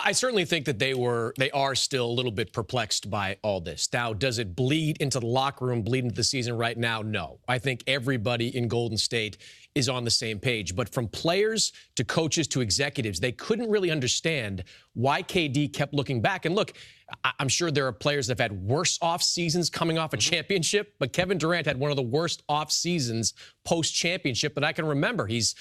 I certainly think that they are still a little bit perplexed by all this. Now, does it bleed into the locker room, bleed into the season right now? No. I think everybody in Golden State is on the same page. But from players to coaches to executives, they couldn't really understand why KD kept looking back. And look, I'm sure there are players that have had worse off seasons coming off a championship, but Kevin Durant had one of the worst off seasons post-championship that I can remember. He's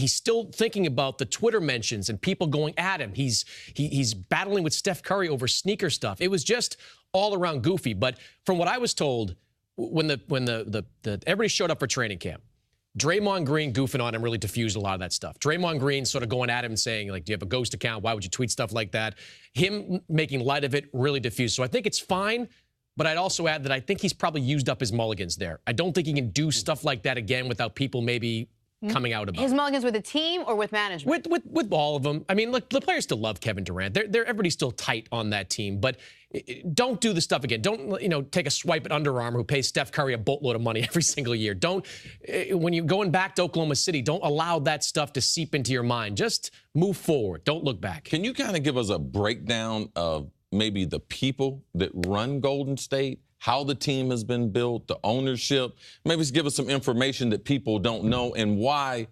still thinking about the Twitter mentions and people going at him. He's battling with Steph Curry over sneaker stuff. It was just all around goofy. But from what I was told, when everybody showed up for training camp, Draymond Green goofing on him really diffused a lot of that stuff. Draymond Green sort of going at him and saying, like, do you have a ghost account? Why would you tweet stuff like that? Him making light of it really diffused. So I think it's fine, but I'd also add that I think he's probably used up his mulligans there. I don't think he can do stuff like that again without people maybe coming out about his mulligans with the team or with management? With all of them. I mean, look, the players still love Kevin Durant. Everybody's still tight on that team, but don't do the stuff again. Don't, take a swipe at Under Armour who pays Steph Curry a boatload of money every single year. Don't, when you're going back to Oklahoma City, don't allow that stuff to seep into your mind. Just move forward. Don't look back. Can you kind of give us a breakdown of maybe the people that run Golden State, how the team has been built, the ownership? Maybe just give us some information that people don't know and why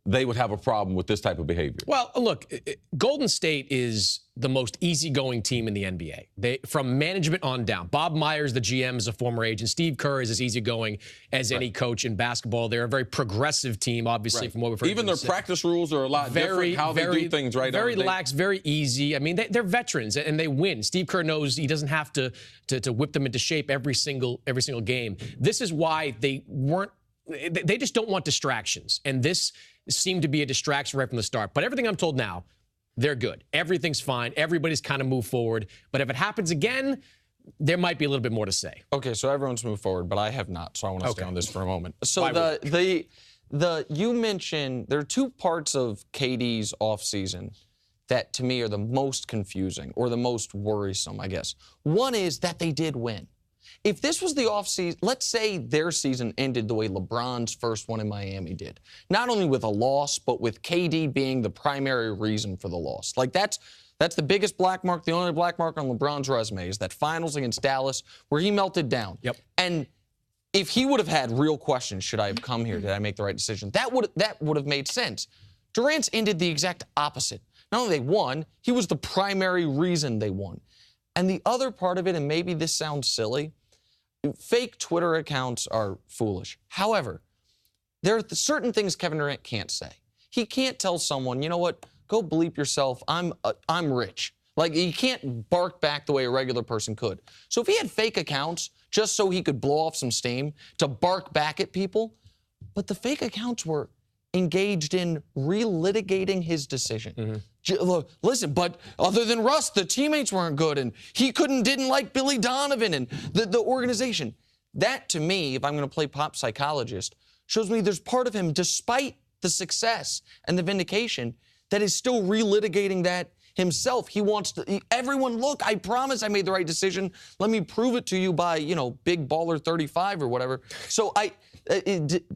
they would have a problem with this type of behavior. Well, look, Golden State is the most easygoing team in the NBA. From management on down. Bob Myers, the GM, is a former agent. Steve Kerr is as easygoing as any coach in basketball. They're a very progressive team, obviously, from what we've heard. Even their practice rules are a lot different, how they do things right now. Very lax, very easy. I mean, they're veterans, and they win. Steve Kerr knows he doesn't have to whip them into shape every single game. This is why they just don't want distractions, and this seemed to be a distraction right from the start. But everything I'm told now, they're good. Everything's fine. Everybody's kind of moved forward. But if it happens again, there might be a little bit more to say. Okay, so everyone's moved forward, but I have not. So I want to stay on this for a moment. So you mentioned there are two parts of KD's offseason that to me are the most confusing or the most worrisome, I guess. One is that they did win. If this was the offseason, let's say their season ended the way LeBron's first one in Miami did. Not only with a loss, but with KD being the primary reason for the loss. Like, that's the biggest black mark, the only black mark on LeBron's resume is that finals against Dallas where he melted down. Yep. And if he would have had real questions, should I have come here? Did I make the right decision? That would have made sense. Durant's ended the exact opposite. Not only they won, he was the primary reason they won. And the other part of it, and maybe this sounds silly, fake Twitter accounts are foolish. However, there are certain things Kevin Durant can't say. He can't tell someone, you know what, go bleep yourself, I'm rich. Like, he can't bark back the way a regular person could. So if he had fake accounts just so he could blow off some steam to bark back at people, but the fake accounts were engaged in relitigating his decision. Look, listen, but other than Russ, the teammates weren't good, and he didn't like Billy Donovan and the organization. That, to me, if I'm going to play pop psychologist, shows me there's part of him, despite the success and the vindication, that is still relitigating that himself. He wants everyone, look, I promise I made the right decision. Let me prove it to you by, Big Baller 35 or whatever. So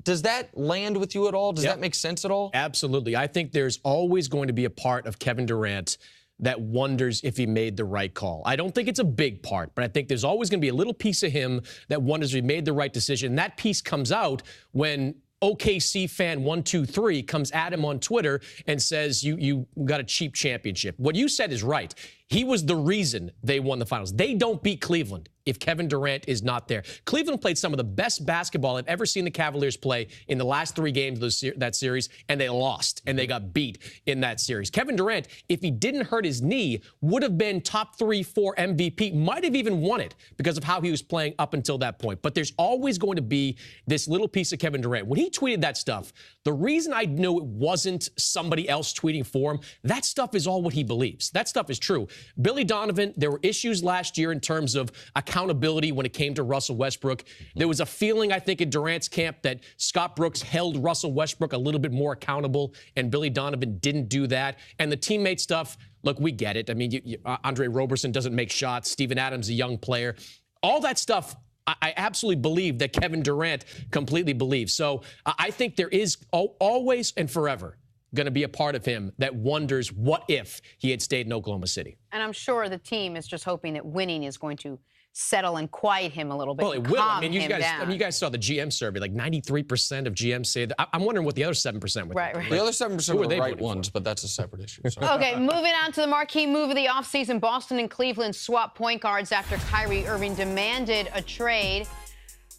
does that land with you at all? Does that make sense at all? Absolutely. I think there's always going to be a part of Kevin Durant that wonders if he made the right call. I don't think it's a big part, but I think there's always going to be a little piece of him that wonders if he made the right decision. And that piece comes out when OKC fan 123 comes at him on Twitter and says, you got a cheap championship. What you said is right. He was the reason they won the finals. They don't beat Cleveland if Kevin Durant is not there. Cleveland played some of the best basketball I've ever seen the Cavaliers play in the last 3 games of that series, and they lost, and they got beat in that series. Kevin Durant, if he didn't hurt his knee, would have been top 3, 4 MVP, might have even won it because of how he was playing up until that point. But there's always going to be this little piece of Kevin Durant. When he tweeted that stuff, the reason I knew it wasn't somebody else tweeting for him, that stuff is all what he believes. That stuff is true. Billy Donovan, there were issues last year in terms of accountability when it came to Russell Westbrook. There was a feeling, I think, in Durant's camp that Scott Brooks held Russell Westbrook a little bit more accountable, and Billy Donovan didn't do that. And the teammate stuff, look, we get it. I mean, Andre Roberson doesn't make shots. Steven Adams, a young player. All that stuff, I absolutely believe that Kevin Durant completely believes. So I think there is always and forever going to be a part of him that wonders what if he had stayed in Oklahoma City. And I'm sure the team is just hoping that winning is going to settle and quiet him a little bit. Well, it will. I mean, you guys saw the GM survey. Like 93% of GMs say that. I'm wondering what the other 7% would Right, think. right. The other 7% were the right voting ones, but that's a separate issue. So. Okay, moving on to the marquee move of the offseason. Boston and Cleveland swapped point guards after Kyrie Irving demanded a trade.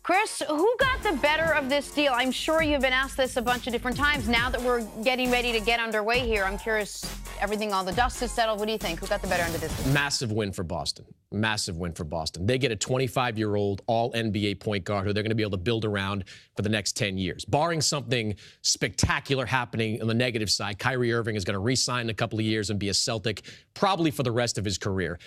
Chris, who got the better of this deal? I'm sure you've been asked this a bunch of different times. Now that we're getting ready to get underway here, I'm curious, all the dust is settled. What do you think? Who got the better end of this deal? Massive win for Boston. Massive win for Boston. They get a 25-year-old all-NBA point guard who they're going to be able to build around for the next 10 years. Barring something spectacular happening on the negative side, Kyrie Irving is going to re-sign in a couple of years and be a Celtic probably for the rest of his career.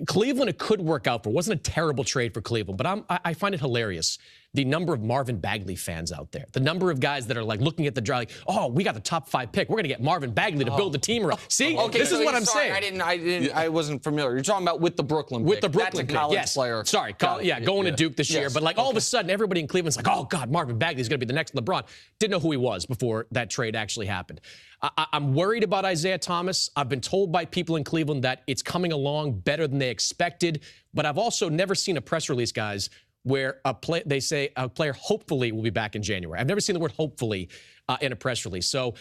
Cleveland, it could work out for. It wasn't a terrible trade for Cleveland, but I find it hilarious. The number of Marvin Bagley fans out there, the number of guys that are like looking at the draft, like, oh, we got the top 5 pick. We're going to get Marvin Bagley to build the team around. See, okay, this is what I'm saying. I wasn't familiar. You're talking about with the Brooklyn pick. With the Brooklyn That's a college yes. player. Sorry, going to Duke this year. But like all of a sudden, everybody in Cleveland's like, oh, God, Marvin Bagley is going to be the next LeBron. Didn't know who he was before that trade actually happened. I'm worried about Isaiah Thomas. I've been told by people in Cleveland that it's coming along better than they expected. But I've also never seen a press release, guys, where they say a player hopefully will be back in January. I've never seen the word hopefully in a press release. So,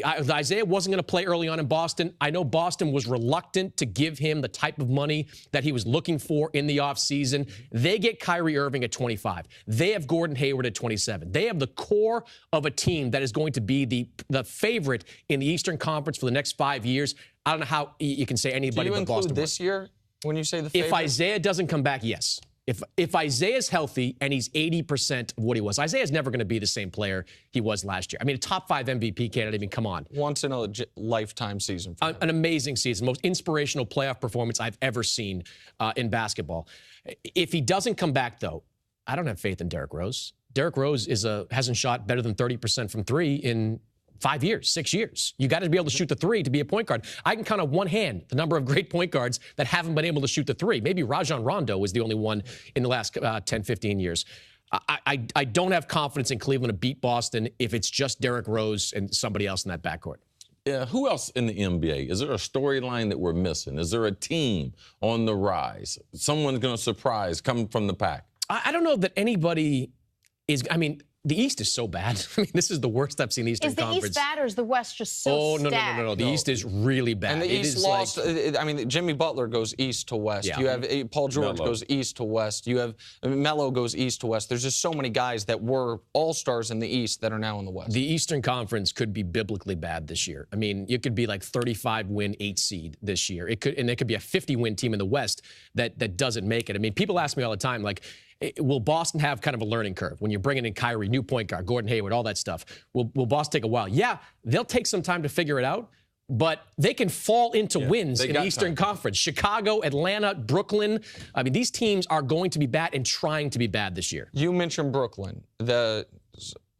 Isaiah wasn't going to play early on in Boston. I know Boston was reluctant to give him the type of money that he was looking for in the offseason. They get Kyrie Irving at 25. They have Gordon Hayward at 27. They have the core of a team that is going to be the favorite in the Eastern Conference for the next 5 years. I don't know how you can say anybody but Boston. Do you include this year when you say the favorite? If Isaiah doesn't come back, yes. If Isaiah's healthy and he's 80% of what he was, Isaiah's never going to be the same player he was last year. I mean, a top 5 MVP candidate, I mean, come on. Once in a lifetime season for him. An amazing season, most inspirational playoff performance I've ever seen in basketball. If he doesn't come back, though, I don't have faith in Derrick Rose. Derrick Rose hasn't shot better than 30% from 3 in 5 years, 6 years. You got to be able to shoot the 3 to be a point guard. I can count on one hand the number of great point guards that haven't been able to shoot the 3. Maybe Rajon Rondo was the only one in the last 10, 15 years. I don't have confidence in Cleveland to beat Boston if it's just Derrick Rose and somebody else in that backcourt. Yeah, who else in the NBA? Is there a storyline that we're missing? Is there a team on the rise? Someone's going to surprise coming from the pack? I don't know that anybody is, I mean, the East is so bad. I mean, this is the worst I've seen the Eastern Conference. Is the East bad or is the West just so stacked? No. The East is really bad. And the East lost. I mean, Jimmy Butler goes east to west. Yeah. You have Paul George goes east to west. You have Melo goes east to west. There's just so many guys that were all-stars in the East that are now in the West. The Eastern Conference could be biblically bad this year. I mean, it could be like 35-win 8 seed this year. It could be a 50-win team in the West that doesn't make it. I mean, people ask me all the time, like, will Boston have kind of a learning curve when you're bringing in Kyrie, new point guard, Gordon Hayward, all that stuff? Will Boston take a while? Yeah, they'll take some time to figure it out, but they can fall into wins in the Eastern Conference. Chicago, Atlanta, Brooklyn. I mean, these teams are going to be bad and trying to be bad this year. You mentioned Brooklyn.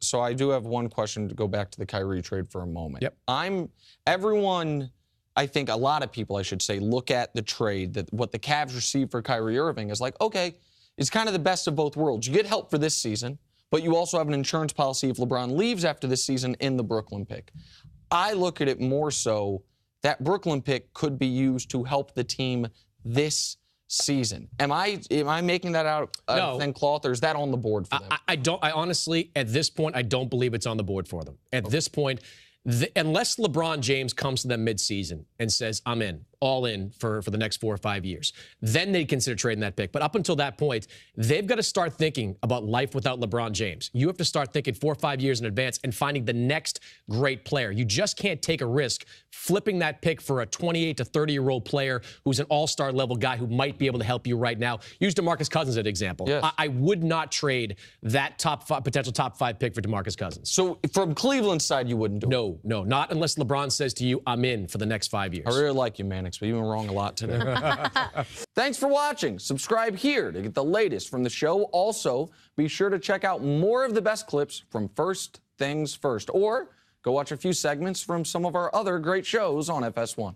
So I do have one question to go back to the Kyrie trade for a moment. Yep. I think a lot of people, I should say, look at the trade, that what the Cavs received for Kyrie Irving is like, okay, it's kind of the best of both worlds. You get help for this season, but you also have an insurance policy if LeBron leaves after this season in the Brooklyn pick. I look at it more so that Brooklyn pick could be used to help the team this season. Am I making that out of thin cloth, or is that on the board for them? I honestly, at this point, I don't believe it's on the board for them. At this point, unless LeBron James comes to them midseason and says, I'm in, all in for the next 4 or 5 years, then they consider trading that pick. But up until that point, they've got to start thinking about life without LeBron James. You have to start thinking 4 or 5 years in advance and finding the next great player. You just can't take a risk flipping that pick for a 28 to 30-year-old player who's an all-star level guy who might be able to help you right now. Use DeMarcus Cousins as an example. Yes. I would not trade that potential top 5 pick for DeMarcus Cousins. So from Cleveland's side, you wouldn't do it? No, not unless LeBron says to you, I'm in for the next 5 years. I really like you, Mannix, but you've been wrong a lot today. Thanks for watching. Subscribe here to get the latest from the show. Also, be sure to check out more of the best clips from First Things First, or go watch a few segments from some of our other great shows on FS1.